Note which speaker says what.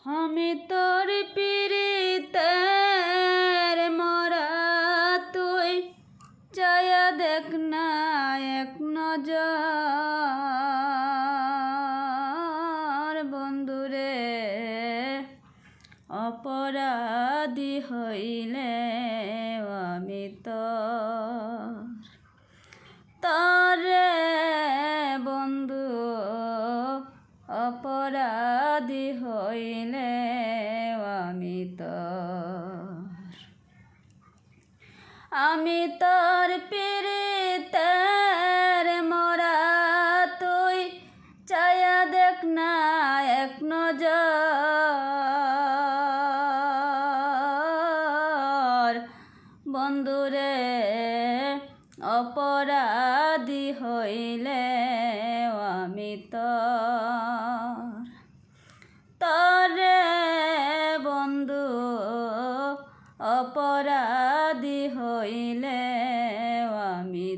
Speaker 1: আমি তোর পিরিতের মরা, তুই চায়া দেখ না এক নজর। বন্ধুরে অপরাধী হইলে আমি তরে বন্ধু অপরাধী হইলে আমি তোর পিরিতের মরা, তুই চায়া দেখ না এক নজর। বন্ধুরে অপরাধী হইলে আমি তরে বন্ধু অপরাধী হইলে আমি